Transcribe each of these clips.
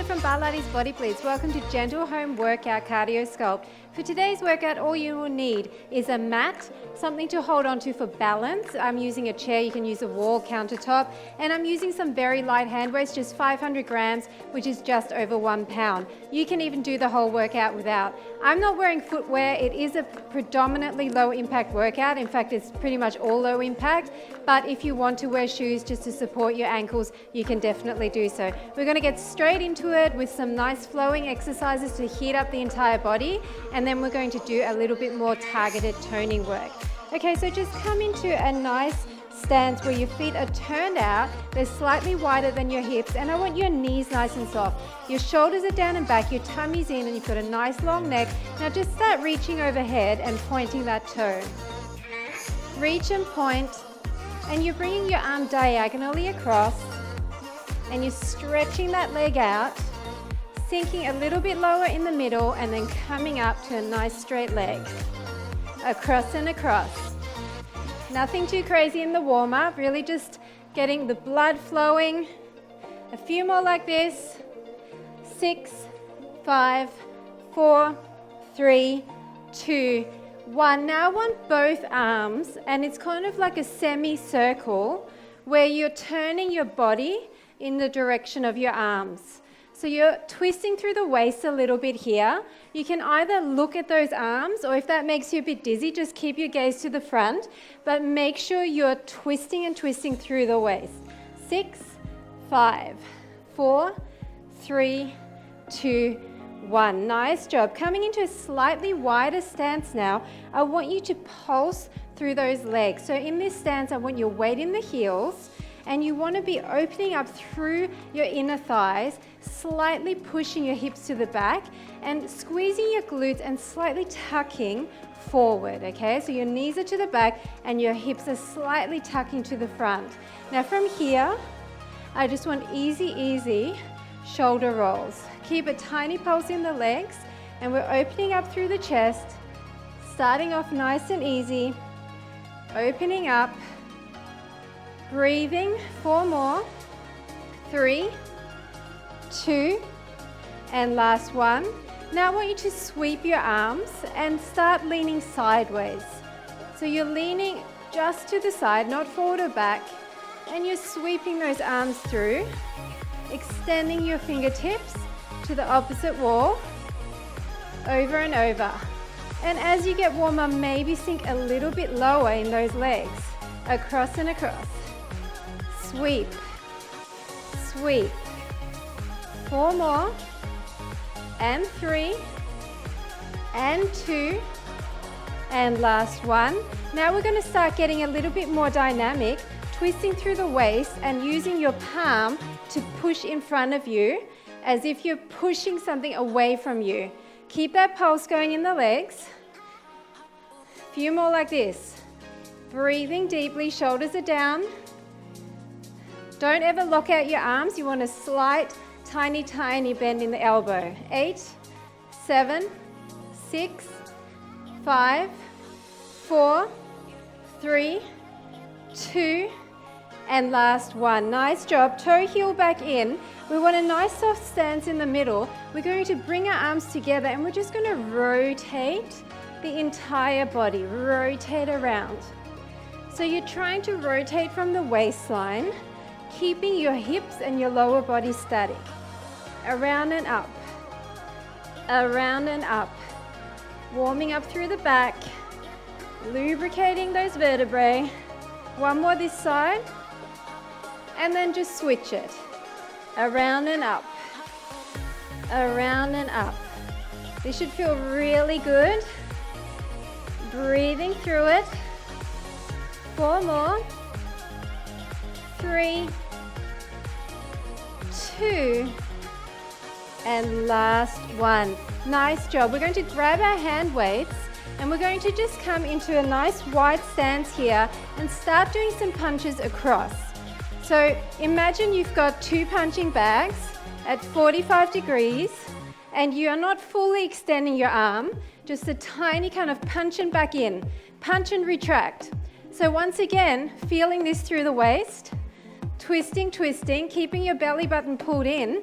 Linda from Barlates Body Blitz. Welcome to Gentle Home Workout Cardio Sculpt. For today's workout, all you will need is a mat, something to hold onto for balance. I'm using a chair, you can use a wall, countertop, and I'm using some very light hand weights, just 500 grams, which is just over 1 pound. You can even do the whole workout without. I'm not wearing footwear. It is a predominantly low impact workout. In fact, it's pretty much all low impact, but if you want to wear shoes just to support your ankles, you can definitely do so. We're going to get straight into it with some nice flowing exercises to heat up the entire body, and then we're going to do a little bit more targeted toning work. Okay, so just come into a nice stance where your feet are turned out, they're slightly wider than your hips, and I want your knees nice and soft. Your shoulders are down and back, your tummy's in, and you've got a nice long neck. Now just start reaching overhead and pointing that toe. Reach and point, and you're bringing your arm diagonally across, and you're stretching that leg out, sinking a little bit lower in the middle, and then coming up to a nice straight leg. Across and across. Nothing too crazy in the warm-up, really just getting the blood flowing. A few more like this. 6, 5, 4, 3, 2, 1. Now I want both arms, and it's kind of like a semicircle where you're turning your body in the direction of your arms. So you're twisting through the waist a little bit here. You can either look at those arms, or if that makes you a bit dizzy, just keep your gaze to the front, but make sure you're twisting and twisting through the waist. 6, 5, 4, 3, 2, 1. Nice job. Coming into a slightly wider stance now, I want you to pulse through those legs. So in this stance, I want your weight in the heels, and you want to be opening up through your inner thighs, slightly pushing your hips to the back and squeezing your glutes and slightly tucking forward, okay? So your knees are to the back and your hips are slightly tucking to the front. Now from here, I just want easy shoulder rolls. Keep a tiny pulse in the legs, and we're opening up through the chest, starting off nice and easy, opening up, breathing. 4 more, 3, 2, and last one. Now I want you to sweep your arms and start leaning sideways. So you're leaning just to the side, not forward or back, and you're sweeping those arms through, extending your fingertips to the opposite wall, over and over. And as you get warmer, maybe sink a little bit lower in those legs, across and across. Sweep, sweep. 4 more, and 3, and 2, and last one. Now we're going to start getting a little bit more dynamic, twisting through the waist and using your palm to push in front of you as if you're pushing something away from you. Keep that pulse going in the legs. A few more like this. Breathing deeply, shoulders are down. Don't ever lock out your arms. You want a slight, tiny bend in the elbow. 8, 7, 6, 5, 4, 3, 2, and last one. Nice job. Toe heel back in. We want a nice soft stance in the middle. We're going to bring our arms together, and we're just going to rotate the entire body. Rotate around. So you're trying to rotate from the waistline, keeping your hips and your lower body static. Around and up, around and up. Warming up through the back, lubricating those vertebrae. One more this side, and then just switch it. Around and up, around and up. This should feel really good. Breathing through it. 4 more, 3, 2, and last one. Nice job. We're going to grab our hand weights, and we're going to just come into a nice wide stance here and start doing some punches across. So imagine you've got 2 punching bags at 45 degrees, and you are not fully extending your arm, just a tiny kind of punch and back in, punch and retract. So once again, feeling this through the waist, twisting, keeping your belly button pulled in,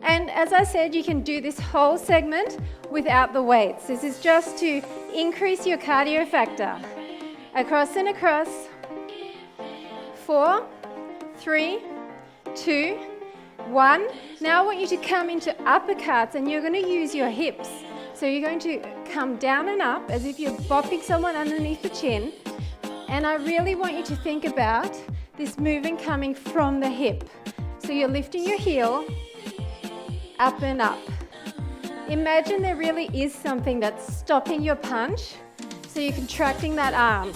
And as I said, you can do this whole segment without the weights. This is just to increase your cardio factor. Across and across. 4, 3, 2, 1. Now I want you to come into uppercuts, and you're going to use your hips. So you're going to come down and up as if you're bopping someone underneath the chin. And I really want you to think about this movement coming from the hip. So you're lifting your heel, up and up. Imagine there really is something that's stopping your punch, so you're contracting that arm.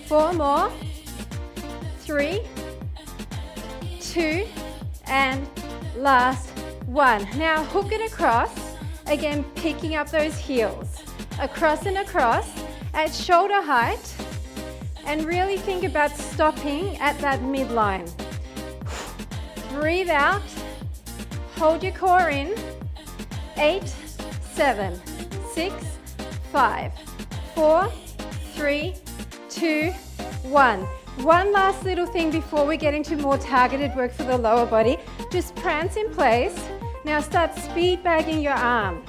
4 more. 3, 2, and last 1. Now hook it across, again picking up those heels. Across and across at shoulder height, and really think about stopping at that midline. Breathe out, hold your core in. 8, 7, 6, 5, 4, 3, 2, 1. One last little thing before we get into more targeted work for the lower body. Just prance in place. Now start speed bagging your arm.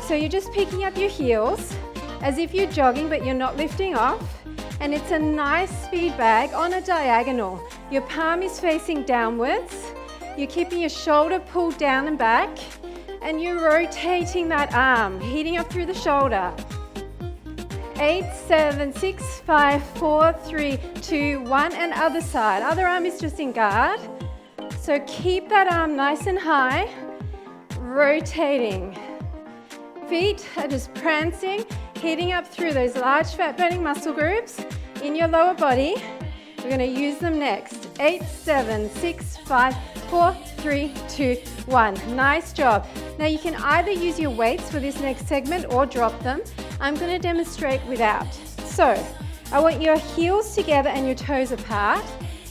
So you're just picking up your heels as if you're jogging, but you're not lifting off. And it's a nice speed bag on a diagonal. Your palm is facing downwards. You're keeping your shoulder pulled down and back. And you're rotating that arm, heating up through the shoulder. 8, 7, 6, 5, 4, 3, 2, 1, and other side. Other arm is just in guard. So keep that arm nice and high, rotating. Feet are just prancing, heating up through those large fat burning muscle groups in your lower body. We're going to use them next. 8, 7, 6, 5, 4, 3, 2, 1. Nice job. Now you can either use your weights for this next segment or drop them. I'm going to demonstrate without. So I want your heels together and your toes apart,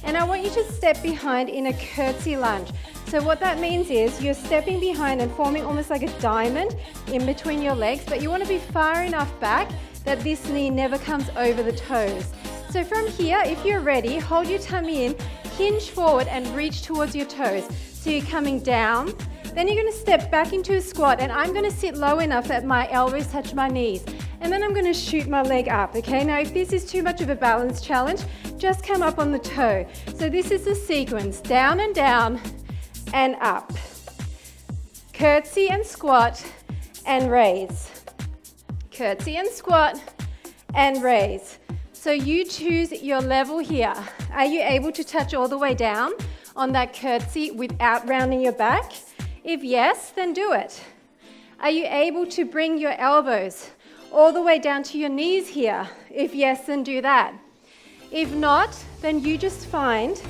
and I want you to step behind in a curtsy lunge. So what that means is you're stepping behind and forming almost like a diamond in between your legs, but you want to be far enough back that this knee never comes over the toes. So from here, if you're ready, hold your tummy in, hinge forward and reach towards your toes. So you're coming down, then you're going to step back into a squat, and I'm going to sit low enough that my elbows touch my knees. And then I'm going to shoot my leg up, okay? Now if this is too much of a balance challenge, just come up on the toe. So this is the sequence, down and up. Curtsy and squat and raise. Curtsy and squat and raise. So you choose your level here. Are you able to touch all the way down on that curtsy without rounding your back? If yes, then do it. Are you able to bring your elbows all the way down to your knees here? If yes, then do that. If not, then you just find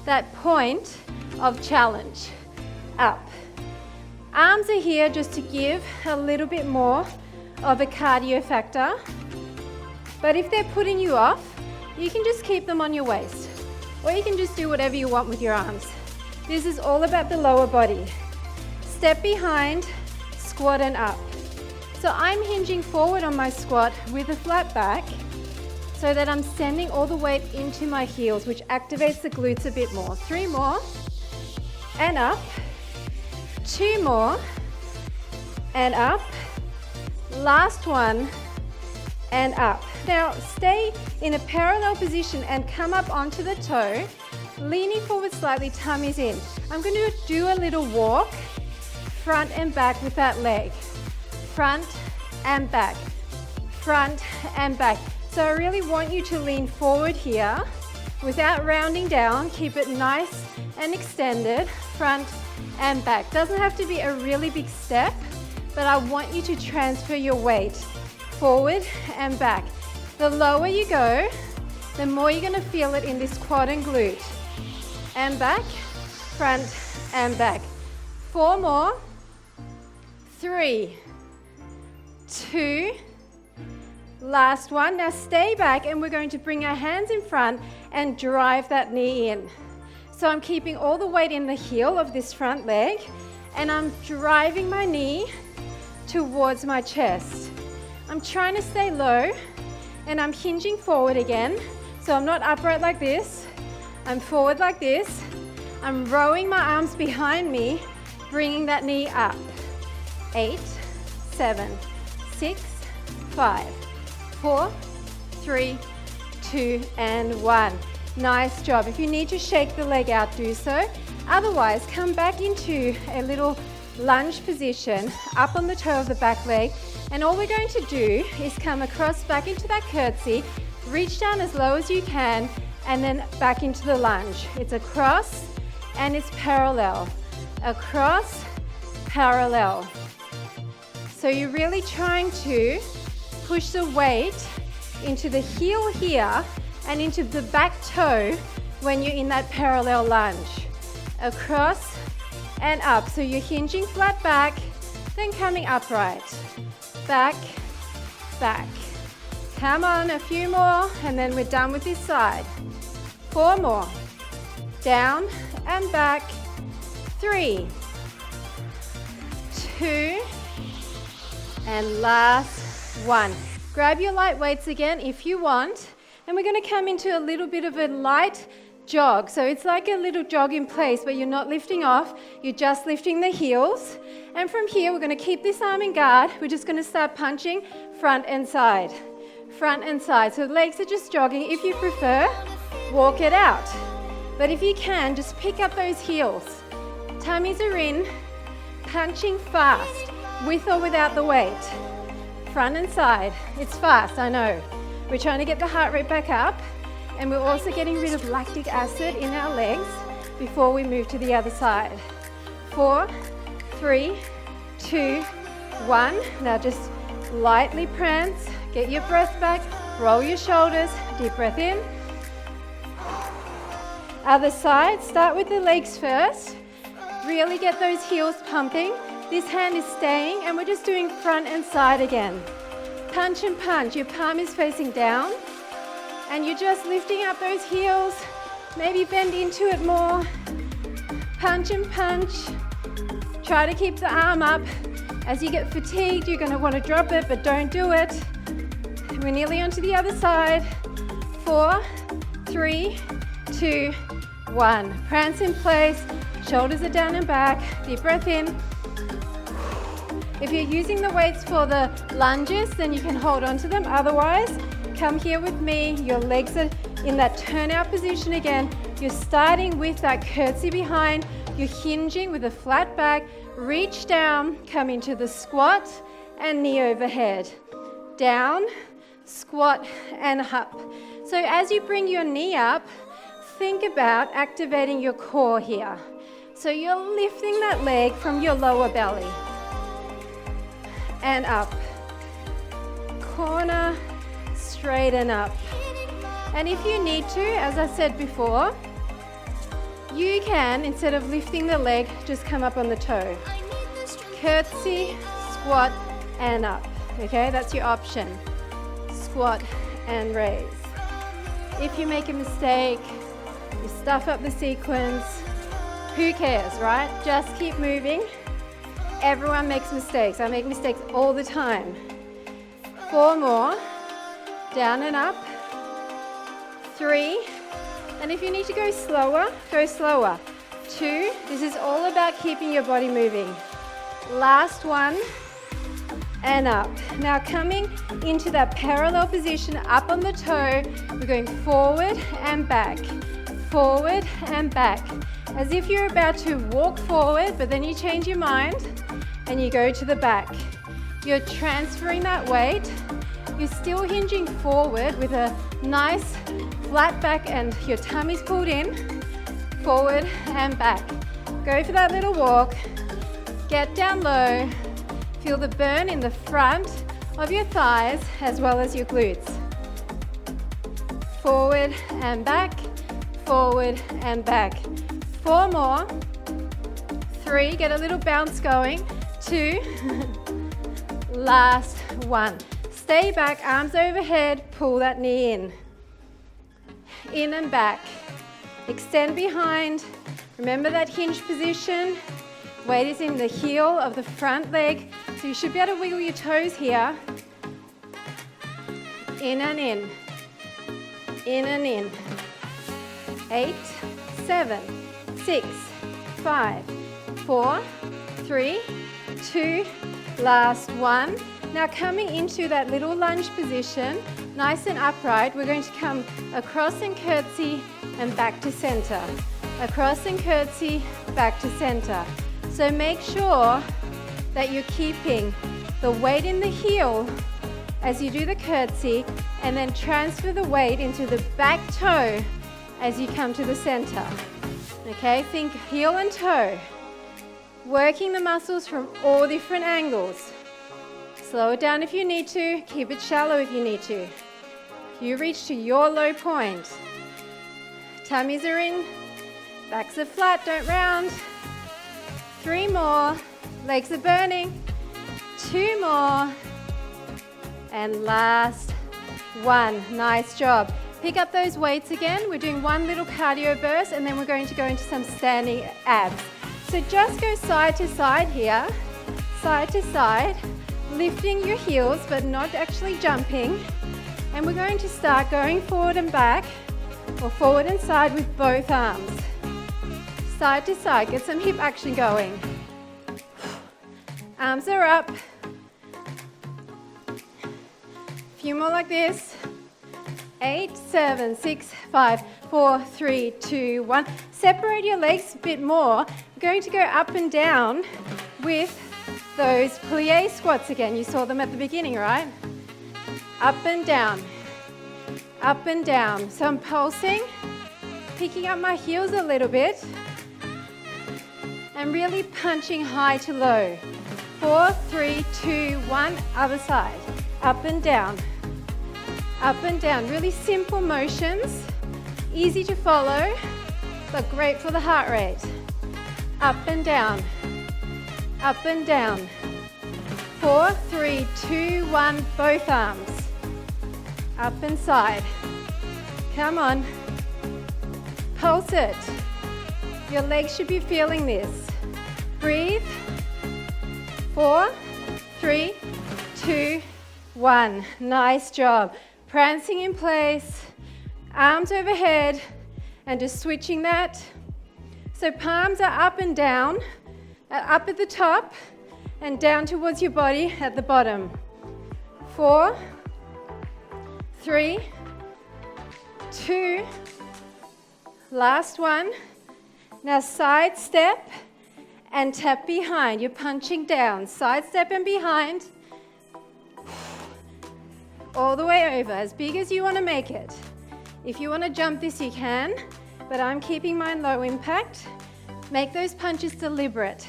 that point of challenge. Up. Arms are here just to give a little bit more of a cardio factor. But if they're putting you off, you can just keep them on your waist. Or you can just do whatever you want with your arms. This is all about the lower body. Step behind, squat and up. So I'm hinging forward on my squat with a flat back so that I'm sending all the weight into my heels, which activates the glutes a bit more. 3 more, and up. 2 more, and up. Last one, and up. Now stay in a parallel position and come up onto the toe, leaning forward slightly, tummy's in. I'm going to do a little walk, front and back with that leg. Front and back, front and back. So I really want you to lean forward here without rounding down. Keep it nice and extended, front and back. Doesn't have to be a really big step, but I want you to transfer your weight forward and back. The lower you go, the more you're going to feel it in this quad and glute. And back, front and back. 4 more. 3, 2, last one. Now stay back, and we're going to bring our hands in front and drive that knee in. So I'm keeping all the weight in the heel of this front leg, and I'm driving my knee towards my chest. I'm trying to stay low, and I'm hinging forward again. So I'm not upright like this. I'm forward like this. I'm rowing my arms behind me, bringing that knee up. 8, 7, 6, 5, 4, 3, 2, and 1. Nice job. If you need to shake the leg out, do so. Otherwise, come back into a little lunge position, up on the toe of the back leg, and all we're going to do is come across back into that curtsy, reach down as low as you can, and then back into the lunge. It's across and it's parallel. Across, parallel. So you're really trying to push the weight into the heel here and into the back toe when you're in that parallel lunge. Across and up. So you're hinging flat back, then coming upright. Back, back. Come on, a few more, and then we're done with this side. 4 more. Down and back. 3, 2, and last 1. Grab your light weights again if you want, and we're going to come into a little bit of a light jog. So it's like a little jog in place where you're not lifting off, you're just lifting the heels. And from here, we're going to keep this arm in guard. We're just going to start punching front and side. Front and side. So the legs are just jogging. If you prefer, walk it out. But if you can, just pick up those heels. Tummies are in, punching fast, with or without the weight. Front and side. It's fast, I know. We're trying to get the heart rate back up. And we're also getting rid of lactic acid in our legs before we move to the other side. 4, 3, 2, 1. Now just lightly prance, get your breath back, roll your shoulders, deep breath in. Other side, start with the legs first. Really get those heels pumping. This hand is staying, and we're just doing front and side again. Punch and punch, your palm is facing down. And you're just lifting up those heels, maybe bend into it more. Punch and punch. Try to keep the arm up. As you get fatigued, you're going to want to drop it, but don't do it. We're nearly onto the other side. 4, 3, 2, 1. Prance in place. Shoulders are down and back. Deep breath in. If you're using the weights for the lunges, then you can hold on to them. Otherwise, come here with me. Your legs are in that turnout position again. You're starting with that curtsy behind. You're hinging with a flat back. Reach down, come into the squat and knee overhead. Down, squat and up. So as you bring your knee up, think about activating your core here. So you're lifting that leg from your lower belly. And up. Corner, straighten up. And if you need to, as I said before, you can, instead of lifting the leg, just come up on the toe. Curtsy, squat, and up. Okay, that's your option. Squat and raise. If you make a mistake, you stuff up the sequence, who cares, right? Just keep moving. Everyone makes mistakes. I make mistakes all the time. 4 more. Down and up. 3. And if you need to go slower, go slower. 2. This is all about keeping your body moving. Last one. And up. Now coming into that parallel position, up on the toe, we're going forward and back. Forward and back. As if you're about to walk forward, but then you change your mind and you go to the back. You're transferring that weight. You're still hinging forward with a nice flat back and your tummy's pulled in. Forward and back. Go for that little walk. Get down low. Feel the burn in the front of your thighs as well as your glutes. Forward and back. Forward and back. 4 more. 3, get a little bounce going. 2, last 1. Stay back, arms overhead, pull that knee in and back. Extend behind. Remember that hinge position. Weight is in the heel of the front leg, so you should be able to wiggle your toes here. In and in. In and in. 8, 7, 6, 5, 4, 3, 2, last 1. Now coming into that little lunge position, nice and upright, we're going to come across and curtsy and back to center. Across and curtsy, back to center. So make sure that you're keeping the weight in the heel as you do the curtsy, and then transfer the weight into the back toe as you come to the center. Okay, think heel and toe. Working the muscles from all different angles. Slow it down if you need to, keep it shallow if you need to. You reach to your low point. Tummies are in, backs are flat, don't round. 3 more, legs are burning. 2 more, and last 1. Nice job. Pick up those weights again. We're doing one little cardio burst, and then we're going to go into some standing abs. So just go side to side here, side to side, lifting your heels, but not actually jumping. And we're going to start going forward and back, or forward and side with both arms. Side to side, get some hip action going. Arms are up. Few more like this. 8, 7, 6, 5, 4, 3, 2, 1. Separate your legs a bit more. We're going to go up and down with those plie squats again. You saw them at the beginning, right? Up and down. Up and down. So I'm pulsing, picking up my heels a little bit, and really punching high to low. 4, 3, 2, 1. Other side. Up and down. Up and down, really simple motions, easy to follow, but great for the heart rate. Up and down, up and down. 4, 3, 2, 1, both arms. Up and side. Come on. Pulse it. Your legs should be feeling this. Breathe. 4, 3, 2, 1. Nice job. Prancing in place, arms overhead, and just switching that. So palms are up and down, up at the top, and down towards your body at the bottom. 4, 3, 2, last one. Now side step and tap behind. You're punching down, side step and behind. All the way over, as big as you want to make it. If you want to jump this, you can, but I'm keeping mine low impact. Make those punches deliberate.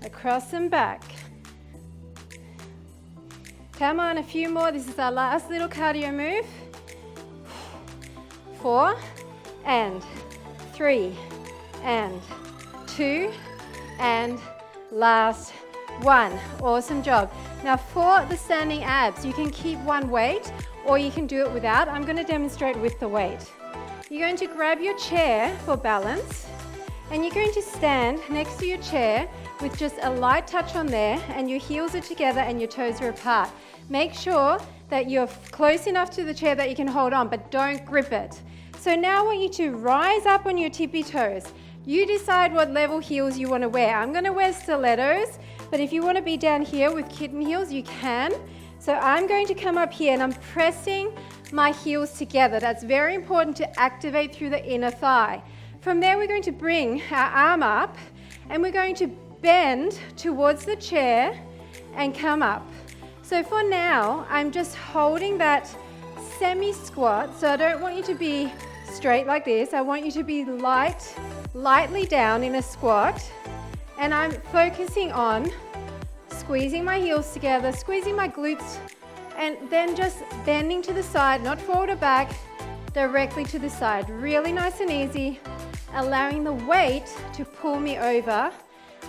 Across and back. Come on, a few more. This is our last little cardio move. 4, and 3, and 2, and last 1. Awesome job. Now for the standing abs, you can keep one weight or you can do it without. I'm going to demonstrate with the weight. You're going to grab your chair for balance, and you're going to stand next to your chair with just a light touch on there, and your heels are together and your toes are apart. Make sure that you're close enough to the chair that you can hold on, but don't grip it. So now I want you to rise up on your tippy toes. You decide what level heels you want to wear. I'm going to wear stilettos, but if you want to be down here with kitten heels, you can. So I'm going to come up here and I'm pressing my heels together. That's very important to activate through the inner thigh. From there, we're going to bring our arm up and we're going to bend towards the chair and come up. So for now, I'm just holding that semi-squat. So I don't want you to be straight like this. I want you to be lightly down in a squat. And I'm focusing on squeezing my heels together, squeezing my glutes, and then just bending to the side, not forward or back, directly to the side. Really nice and easy, allowing the weight to pull me over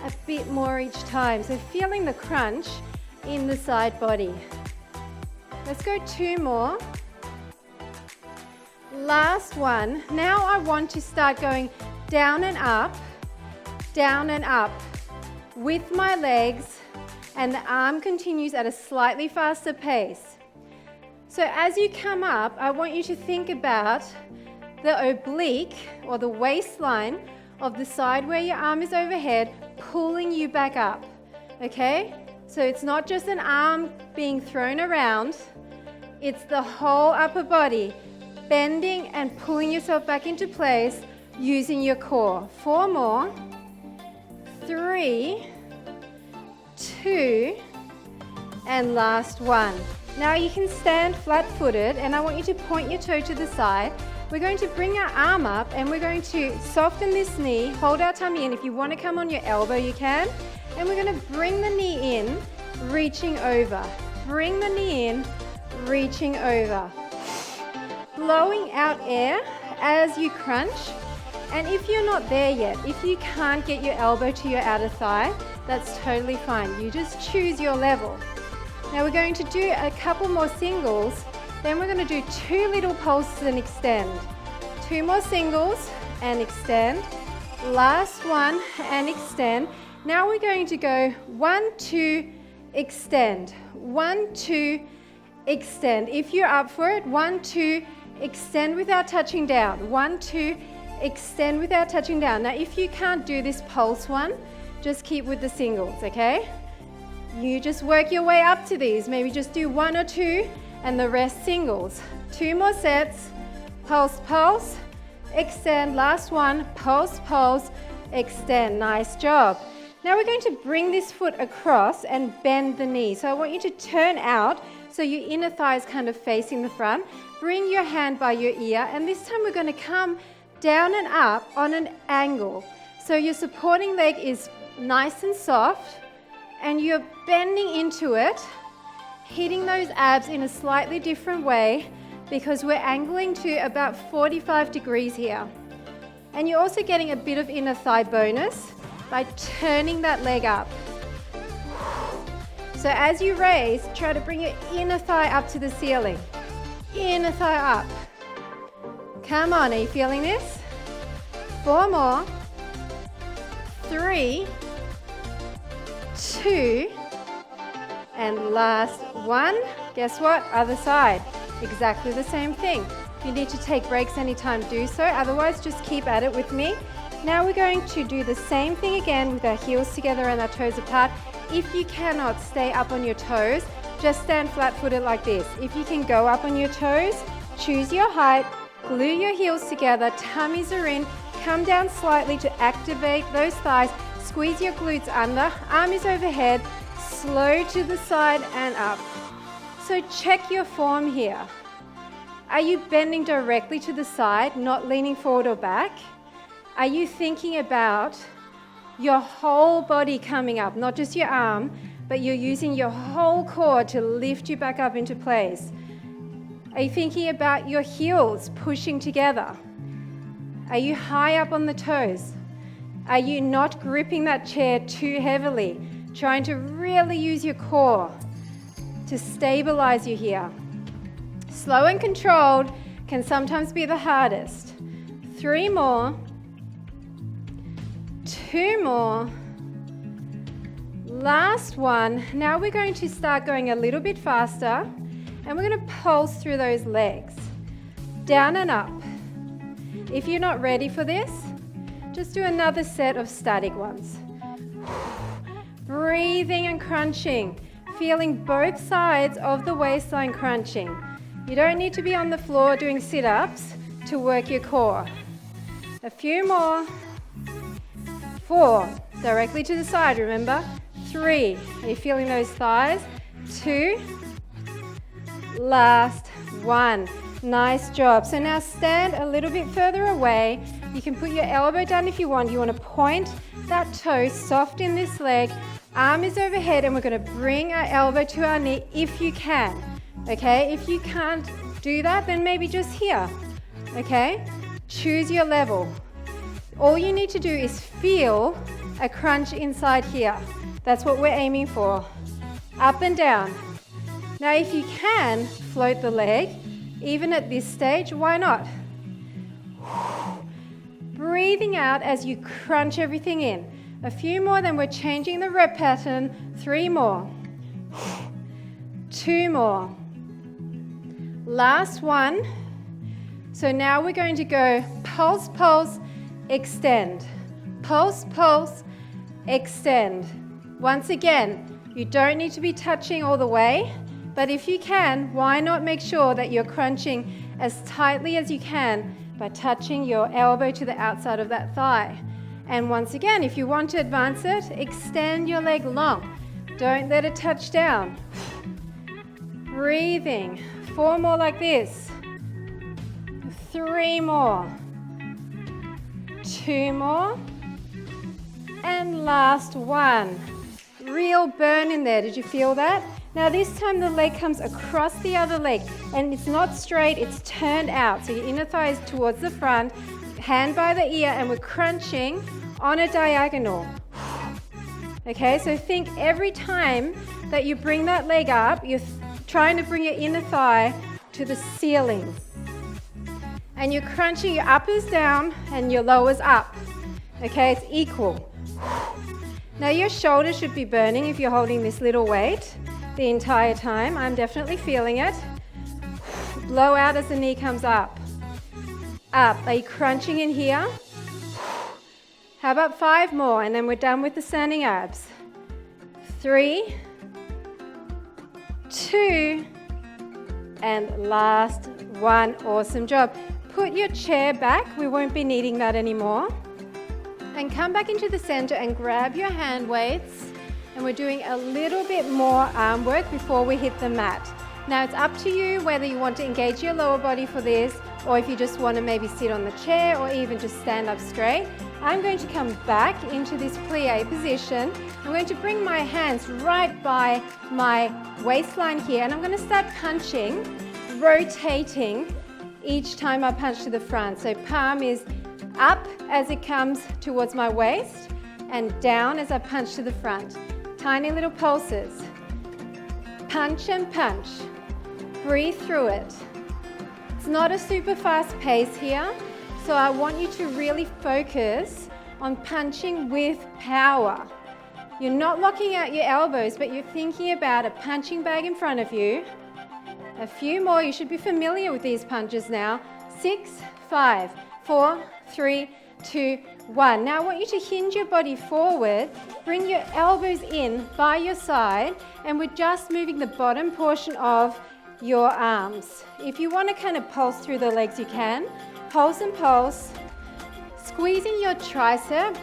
a bit more each time. So feeling the crunch in the side body. Let's go 2 more. Last one. Now I want to start going down and up with my legs, and the arm continues at a slightly faster pace. So as you come up, I want you to think about the oblique or the waistline of the side where your arm is overhead, pulling you back up, okay? So it's not just an arm being thrown around, it's the whole upper body bending and pulling yourself back into place using your core. 4 more. 3, 2, and last 1. Now you can stand flat-footed, and I want you to point your toe to the side. We're going to bring our arm up and we're going to soften this knee, hold our tummy in. If you want to come on your elbow, you can. And we're going to bring the knee in, reaching over. Bring the knee in, reaching over. Blowing out air as you crunch. And if you're not there yet, if you can't get your elbow to your outer thigh, that's totally fine. You just choose your level. Now we're going to do a couple more singles, then we're going to do 2 little pulses and extend. 2 more singles and extend. Last one and extend. Now we're going to go 1, 2, extend. 1, 2, extend. If you're up for it, 1, 2, extend without touching down. 1, 2, extend without touching down. Now if you can't do this pulse one, just keep with the singles, okay? You just work your way up to these. Maybe just do 1 or 2 and the rest singles. 2 more sets. Pulse, pulse, extend. Last one, pulse, pulse, extend. Nice job. Now we're going to bring this foot across and bend the knee. So I want you to turn out so your inner thigh is kind of facing the front. Bring your hand by your ear, and this time we're going to come down and up on an angle. So your supporting leg is nice and soft, and you're bending into it, hitting those abs in a slightly different way because we're angling to about 45 degrees here. And you're also getting a bit of inner thigh bonus by turning that leg up. So as you raise, try to bring your inner thigh up to the ceiling. Inner thigh up. Come on, are you feeling this? 4 more. 3, 2, and last 1. Guess what? Other side. Exactly the same thing. If you need to take breaks anytime, do so. Otherwise, just keep at it with me. Now we're going to do the same thing again with our heels together and our toes apart. If you cannot stay up on your toes, just stand flat-footed like this. If you can go up on your toes, choose your height, glue your heels together, tummies are in, come down slightly to activate those thighs, squeeze your glutes under, arm is overhead, slow to the side and up. So check your form here. Are you bending directly to the side, not leaning forward or back? Are you thinking about your whole body coming up, not just your arm, but you're using your whole core to lift you back up into place? Are you thinking about your heels pushing together? Are you high up on the toes? Are you not gripping that chair too heavily, trying to really use your core to stabilize you here? Slow and controlled can sometimes be the hardest. 3 more. 2 more. Last one. Now we're going to start going a little bit faster, and we're going to pulse through those legs. Down and up. If you're not ready for this, just do another set of static ones. Breathing and crunching. Feeling both sides of the waistline crunching. You don't need to be on the floor doing sit-ups to work your core. A few more. 4, directly to the side, remember? 3, are you feeling those thighs? 2, last 1. Nice job. So now stand a little bit further away. You can put your elbow down if you want. You want to point that toe soft in this leg. Arm is overhead, and we're going to bring our elbow to our knee if you can. Okay, if you can't do that, then maybe just here. Okay, choose your level. All you need to do is feel a crunch inside here. That's what we're aiming for. Up and down. Now if you can float the leg, even at this stage, why not? Breathing out as you crunch everything in. A few more, then we're changing the rep pattern. 3 more. 2 more. Last one. So now we're going to go pulse, pulse, extend. Pulse, pulse, extend. Once again, you don't need to be touching all the way, but if you can, why not make sure that you're crunching as tightly as you can by touching your elbow to the outside of that thigh. And once again, if you want to advance it, extend your leg long. Don't let it touch down. Breathing. 4 more like this. 3 more. 2 more. And last one. Real burn in there. Did you feel that? Now this time the leg comes across the other leg and it's not straight, it's turned out. So your inner thigh is towards the front, hand by the ear, and we're crunching on a diagonal. Okay, so think every time that you bring that leg up, you're trying to bring your inner thigh to the ceiling. And you're crunching your uppers down and your lowers up. Okay, it's equal. Now your shoulders should be burning if you're holding this little weight the entire time. I'm definitely feeling it. Blow out as the knee comes up. Up. Are you crunching in here? How about 5 more, and then we're done with the standing abs. 3, 2, and last one. Awesome job. Put your chair back. We won't be needing that anymore. And come back into the center and grab your hand weights. And we're doing a little bit more arm work before we hit the mat. Now it's up to you whether you want to engage your lower body for this, or if you just want to maybe sit on the chair or even just stand up straight. I'm going to come back into this plie position. I'm going to bring my hands right by my waistline here, and I'm going to start punching, rotating each time I punch to the front. So palm is up as it comes towards my waist and down as I punch to the front. Tiny little pulses. Punch and punch. Breathe through it. It's not a super fast pace here, so I want you to really focus on punching with power. You're not locking out your elbows, but you're thinking about a punching bag in front of you. A few more. You should be familiar with these punches now. 6, 5, 4, 3, 2, 1. Now I want you to hinge your body forward, bring your elbows in by your side, and we're just moving the bottom portion of your arms. If you want to kind of pulse through the legs, you can. Pulse and pulse. Squeezing your tricep.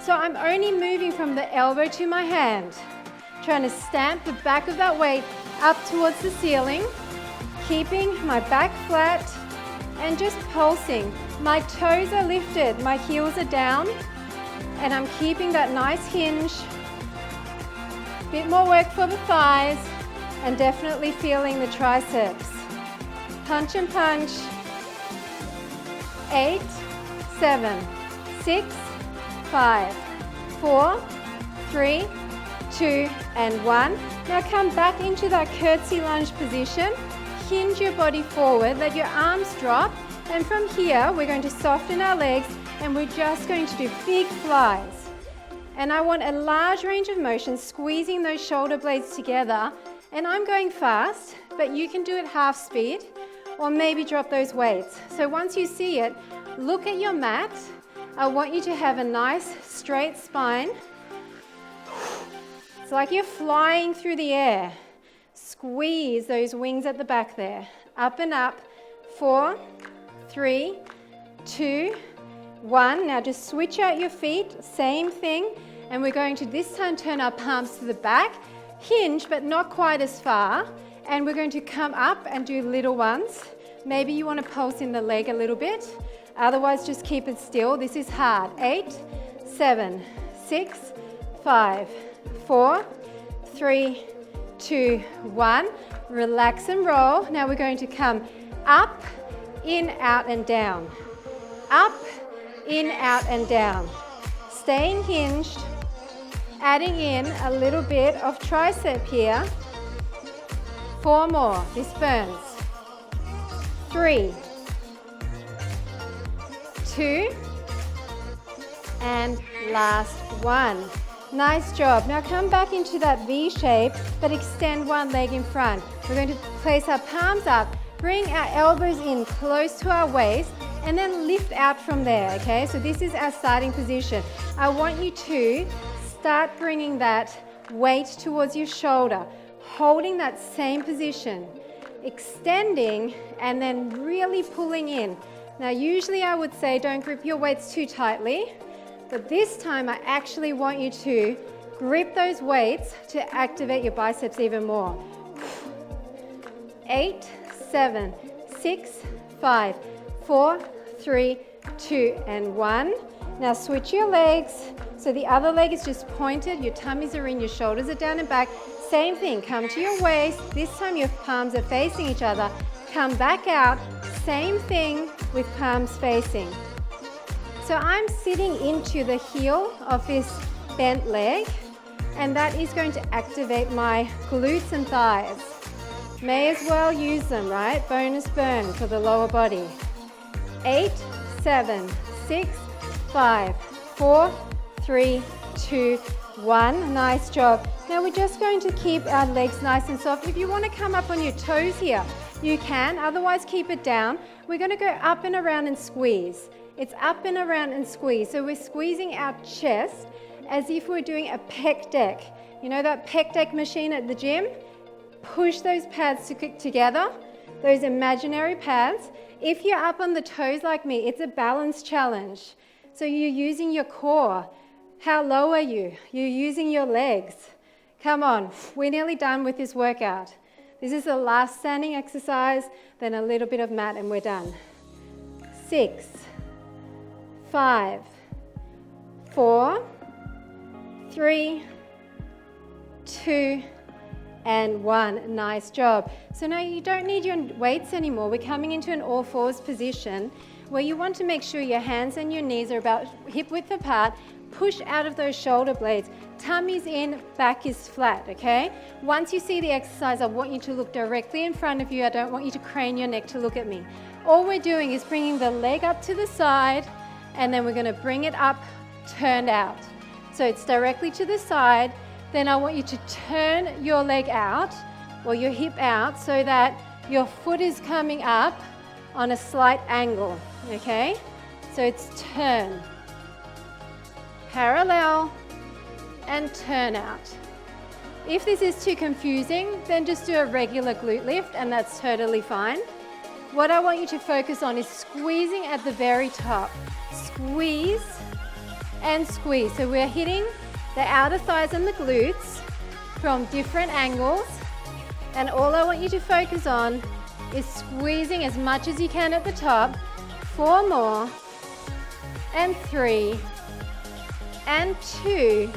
So I'm only moving from the elbow to my hand. Trying to stamp the back of that weight up towards the ceiling. Keeping my back flat and just pulsing. My toes are lifted, my heels are down, and I'm keeping that nice hinge. Bit more work for the thighs, and definitely feeling the triceps. Punch and punch. 8, 7, 6, 5, 4, 3, 2, and 1. Now come back into that curtsy lunge position. Hinge your body forward, let your arms drop, and from here we're going to soften our legs and we're just going to do big flies. And I want a large range of motion, squeezing those shoulder blades together, and I'm going fast, but you can do it half speed or maybe drop those weights. So once you see it, look at your mat. I want you to have a nice straight spine. It's like you're flying through the air. Squeeze those wings at the back there. Up and up. 4, 3, 2, 1. Now just switch out your feet. Same thing. And we're going to this time turn our palms to the back. Hinge, but not quite as far. And we're going to come up and do little ones. Maybe you want to pulse in the leg a little bit. Otherwise, just keep it still. This is hard. 8, 7, 6, 5, 4, 3, 2, 1. Relax and roll. Now we're going to come up, in, out, and down. Up, in, out, and down. Staying hinged. Adding in a little bit of tricep here. 4 more. This burns. 3, 2, and last one. Nice job. Now come back into that V shape, but extend one leg in front. We're going to place our palms up, bring our elbows in close to our waist, and then lift out from there, okay? So this is our starting position. I want you to start bringing that weight towards your shoulder, holding that same position, extending, and then really pulling in. Now, usually I would say don't grip your weights too tightly, but this time I actually want you to grip those weights to activate your biceps even more. 8, 7, 6, 5, 4, 3, 2, and 1. Now switch your legs. So the other leg is just pointed, your tummies are in, your shoulders are down and back. Same thing, come to your waist. This time your palms are facing each other. Come back out. Same thing with palms facing. So I'm sitting into the heel of this bent leg, and that is going to activate my glutes and thighs. May as well use them, right? Bonus burn for the lower body. 8, 7, 6, 5, 4, 3, 2, 1. Nice job. Now we're just going to keep our legs nice and soft. If you want to come up on your toes here, you can. Otherwise, keep it down. We're going to go up and around and squeeze. It's up and around and squeeze. So we're squeezing our chest as if we're doing a pec deck. You know that pec deck machine at the gym? Push those pads together, those imaginary pads. If you're up on the toes like me, it's a balance challenge. So you're using your core. How low are you? You're using your legs. Come on, we're nearly done with this workout. This is the last standing exercise, then a little bit of mat and we're done. 6, 5, 4, 3, 2, and 1. Nice job. So now you don't need your weights anymore. We're coming into an all fours position where you want to make sure your hands and your knees are about hip width apart. Push out of those shoulder blades. Tummy's in, back is flat, okay? Once you see the exercise, I want you to look directly in front of you. I don't want you to crane your neck to look at me. All we're doing is bringing the leg up to the side, and then we're going to bring it up, turned out. So it's directly to the side. Then I want you to turn your leg out or your hip out so that your foot is coming up on a slight angle, okay? So it's turn, parallel, and turn out. If this is too confusing, then just do a regular glute lift and that's totally fine. What I want you to focus on is squeezing at the very top. Squeeze and squeeze. So we're hitting the outer thighs and the glutes from different angles, and all I want you to focus on is squeezing as much as you can at the top. 4 more, and 3, and 2,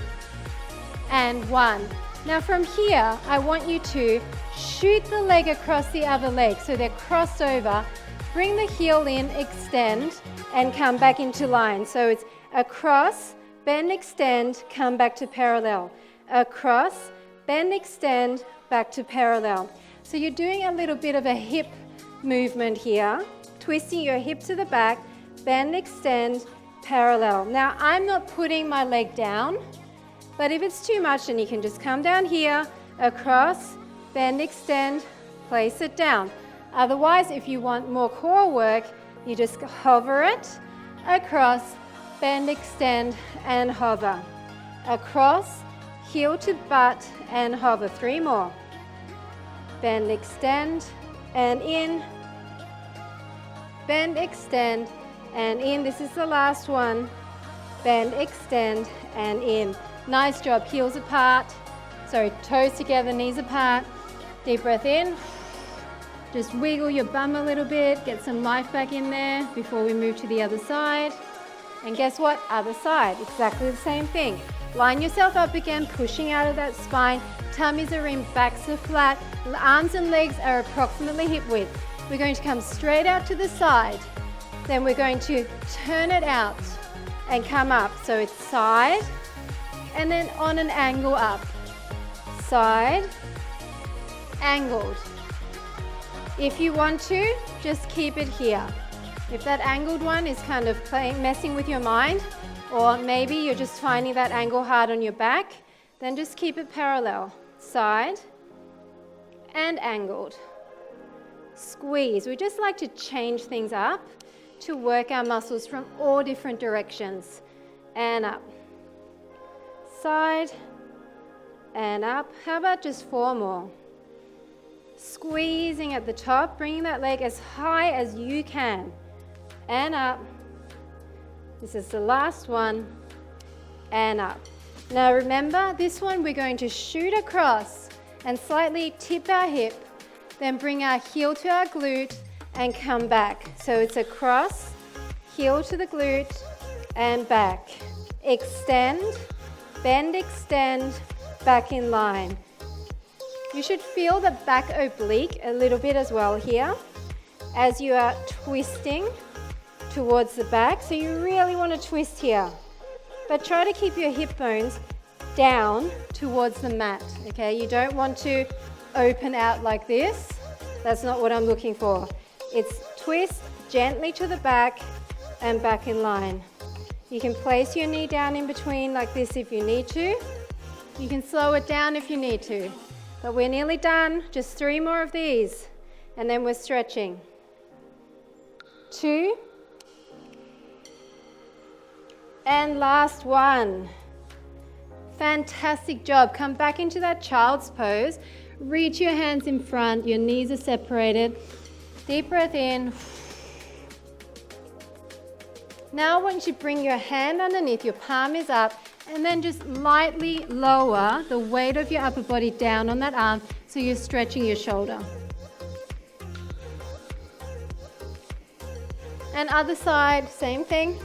and 1. Now from here, I want you to shoot the leg across the other leg so they're crossed over. Bring the heel in, extend, and come back into line. So it's across, bend, extend, come back to parallel. Across, bend, extend, back to parallel. So you're doing a little bit of a hip movement here, twisting your hip to the back, bend, extend, parallel. Now I'm not putting my leg down, but if it's too much, then you can just come down here, across, bend, extend, place it down. Otherwise, if you want more core work, you just hover it, across, bend, extend, and hover. Across, heel to butt, and hover. 3 more. Bend, extend, and in. Bend, extend, and in. This is the last one. Bend, extend, and in. Nice job. Heels apart. Sorry, toes together, knees apart. Deep breath in. Just wiggle your bum a little bit. Get some life back in there before we move to the other side. And guess what? Other side, exactly the same thing. Line yourself up again, pushing out of that spine. Tummies are in, backs are flat. Arms and legs are approximately hip width. We're going to come straight out to the side. Then we're going to turn it out and come up. So it's side and then on an angle up. Side, angled. If you want to, just keep it here. If that angled one is kind of messing with your mind, or maybe you're just finding that angle hard on your back, then just keep it parallel. Side and angled. Squeeze. We just like to change things up to work our muscles from all different directions. And up. Side and up. How about just 4 more? Squeezing at the top, bringing that leg as high as you can. And up. This is the last one. And up. Now remember, this one we're going to shoot across and slightly tip our hip, then bring our heel to our glute and come back. So it's across, heel to the glute and back. Extend, bend, extend, back in line. You should feel the back oblique a little bit as well here as you are twisting towards the back. So you really want to twist here. But try to keep your hip bones down towards the mat, okay? You don't want to open out like this. That's not what I'm looking for. It's twist gently to the back and back in line. You can place your knee down in between like this if you need to. You can slow it down if you need to. But we're nearly done. Just 3 more of these. And then we're stretching. 2. And last one. Fantastic job. Come back into that child's pose. Reach your hands in front. Your knees are separated. Deep breath in. Now I want you to bring your hand underneath. Your palm is up. And then just lightly lower the weight of your upper body down on that arm so you're stretching your shoulder. And other side, same thing.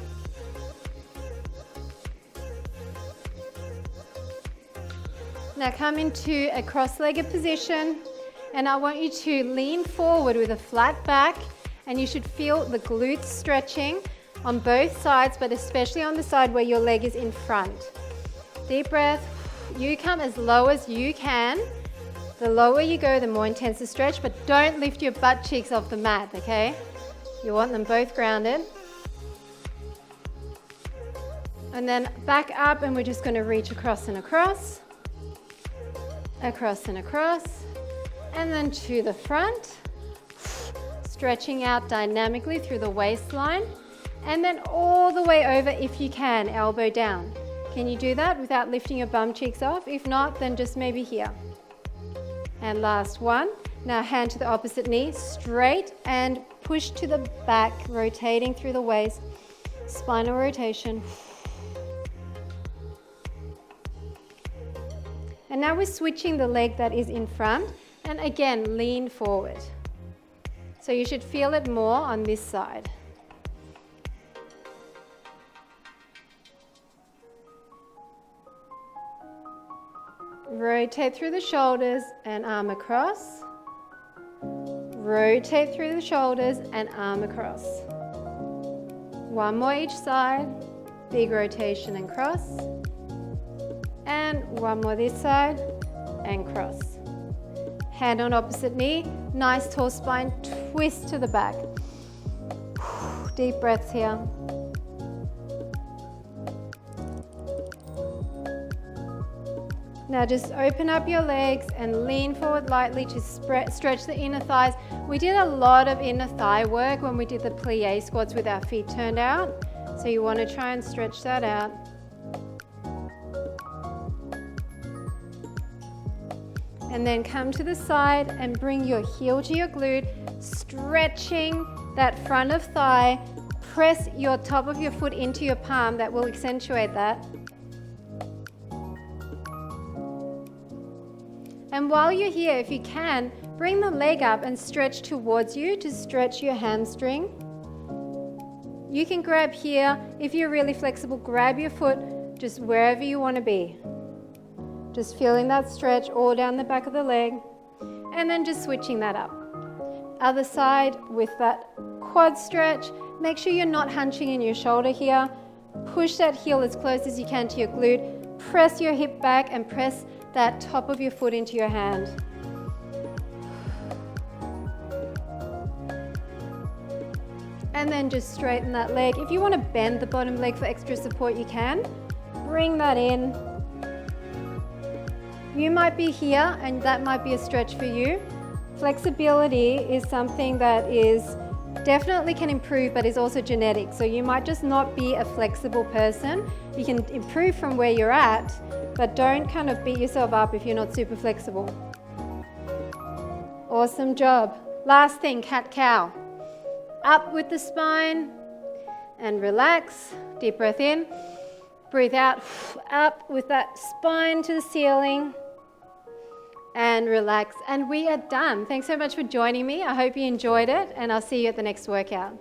Now come into a cross-legged position, and I want you to lean forward with a flat back, and you should feel the glutes stretching on both sides, but especially on the side where your leg is in front. Deep breath. You come as low as you can. The lower you go, the more intense the stretch, but don't lift your butt cheeks off the mat, okay? You want them both grounded. And then back up, and we're just going to reach across and across. Across and across, and then to the front, stretching out dynamically through the waistline, and then all the way over if you can, elbow down. Can you do that without lifting your bum cheeks off? If not, then just maybe here. And last one. Now hand to the opposite knee, straight and push to the back, rotating through the waist, spinal rotation. And now we're switching the leg that is in front, and again, lean forward. So you should feel it more on this side. Rotate through the shoulders and arm across. Rotate through the shoulders and arm across. One more each side, big rotation and cross. And one more this side, and cross. Hand on opposite knee, nice tall spine, twist to the back. Deep breaths here. Now just open up your legs and lean forward lightly to stretch the inner thighs. We did a lot of inner thigh work when we did the plie squats with our feet turned out. So you want to try and stretch that out. And then come to the side and bring your heel to your glute, stretching that front of thigh. Press your top of your foot into your palm. That will accentuate that. And while you're here, if you can, bring the leg up and stretch towards you to stretch your hamstring. You can grab here. If you're really flexible, grab your foot just wherever you want to be. Just feeling that stretch all down the back of the leg, and then just switching that up. Other side with that quad stretch. Make sure you're not hunching in your shoulder here. Push that heel as close as you can to your glute. Press your hip back and press that top of your foot into your hand. And then just straighten that leg. If you want to bend the bottom leg for extra support, you can. Bring that in. You might be here, and that might be a stretch for you. Flexibility is something that is definitely can improve, but is also genetic. So you might just not be a flexible person. You can improve from where you're at, but don't kind of beat yourself up if you're not super flexible. Awesome job. Last thing, cat-cow. Up with the spine and relax. Deep breath in. Breathe out. Up with that spine to the ceiling. And relax. And we are done. Thanks so much for joining me. I hope you enjoyed it, and I'll see you at the next workout.